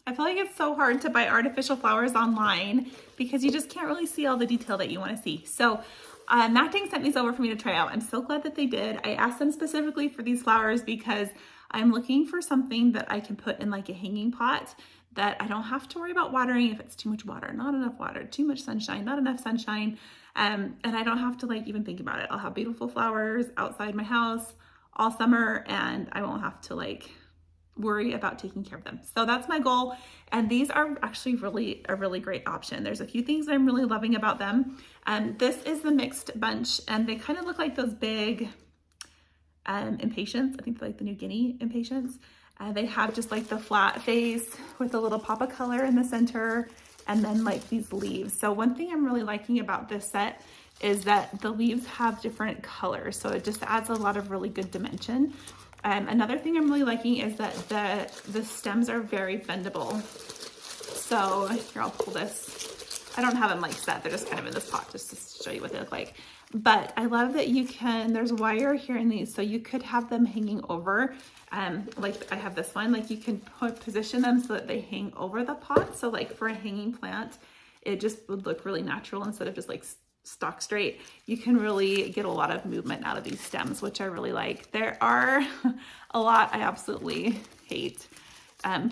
I feel like it's so hard to buy artificial flowers online because you just can't really see all the detail that you want to see. So MACTING sent these over for me to try out. I'm so glad that they did. I asked them specifically for these flowers because I'm looking for something that I can put in like a hanging pot that I don't have to worry about watering if it's too much water, not enough water, too much sunshine, not enough sunshine. And I don't have to like even think about it. I'll have beautiful flowers outside my house all summer and I won't have to like worry about taking care of them. So that's my goal. And these are actually a really great option. There's a few things I'm really loving about them. This is the mixed bunch and they kind of look like those big Impatiens. I think they're like the New Guinea Impatiens. They have just like the flat face with a little pop of color in the center and then like these leaves. So one thing I'm really liking about this set is that the leaves have different colors. So it just adds a lot of really good dimension. Another thing I'm really liking is that the stems are very bendable. So here, I'll pull this. I don't have them like set, they're just kind of in this pot just to show you what they look like. But I love that you can, there's wire here in these, so you could have them hanging over. Like I have this one, like you can position them so that they hang over the pot. So like for a hanging plant, it just would look really natural instead of just like stock straight. You can really get a lot of movement out of these stems, which I really like. There are a lot I absolutely hate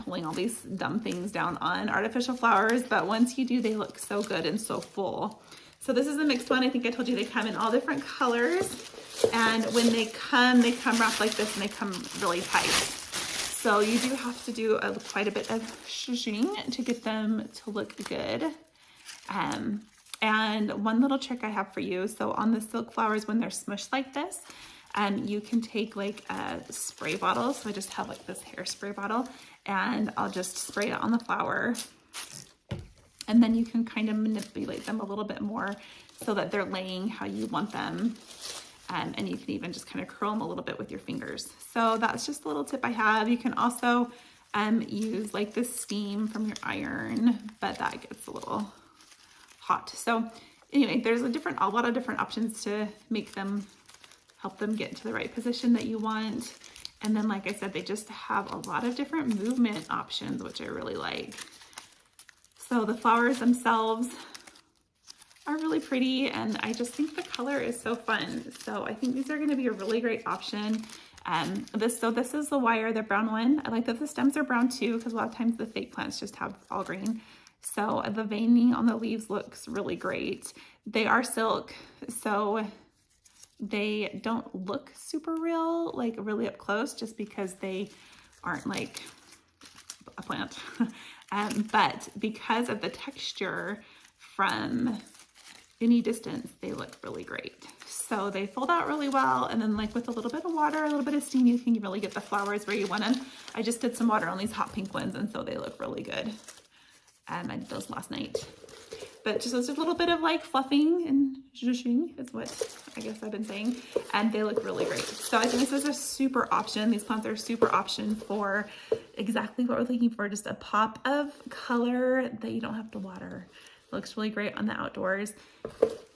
pulling all these dumb things down on artificial flowers, but once you do, they look so good and so full. So this is a mixed one. I think I told you they come in all different colors, and when they come wrapped like this and they come really tight. So you do have to do quite a bit of shushing to get them to look good. And one little trick I have for you, so on the silk flowers, when they're smushed like this, you can take like a spray bottle. So I just have like this hairspray bottle and I'll just spray it on the flower. And then you can kind of manipulate them a little bit more so that they're laying how you want them. And you can even just kind of curl them a little bit with your fingers. So that's just a little tip I have. You can also use like the steam from your iron, but that gets a little hot. So anyway, there's a lot of different options to make them, help them get into the right position that you want. And then, like I said, they just have a lot of different movement options, which I really like. So the flowers themselves are really pretty, and I just think the color is so fun. So I think these are going to be a really great option. This is the wire, the brown one. I like that the stems are brown too, because a lot of times the fake plants just have all green. So the veining on the leaves looks really great. They are silk, so they don't look super real, like really up close, just because they aren't like a plant. But because of the texture from any distance, they look really great. So they fold out really well, and then like with a little bit of water, a little bit of steam, you can really get the flowers where you want them. I just did some water on these hot pink ones, and so they look really good. I did those last night. But just a little bit of like fluffing and zhuzhing is what I guess I've been saying. And they look really great. So I think this is a super option. These plants are a super option for exactly what we're looking for. Just a pop of color that you don't have to water. It looks really great on the outdoors.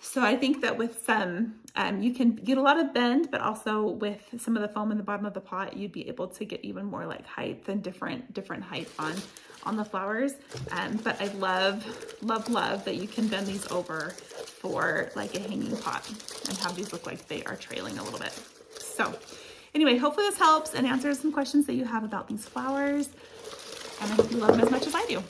So I think that with some, you can get a lot of bend, but also with some of the foam in the bottom of the pot, you'd be able to get even more like height and different height on the flowers. But I love that you can bend these over for like a hanging pot and have these look like they are trailing a little bit. So anyway, hopefully this helps and answers some questions that you have about these flowers. And I hope you love them as much as I do.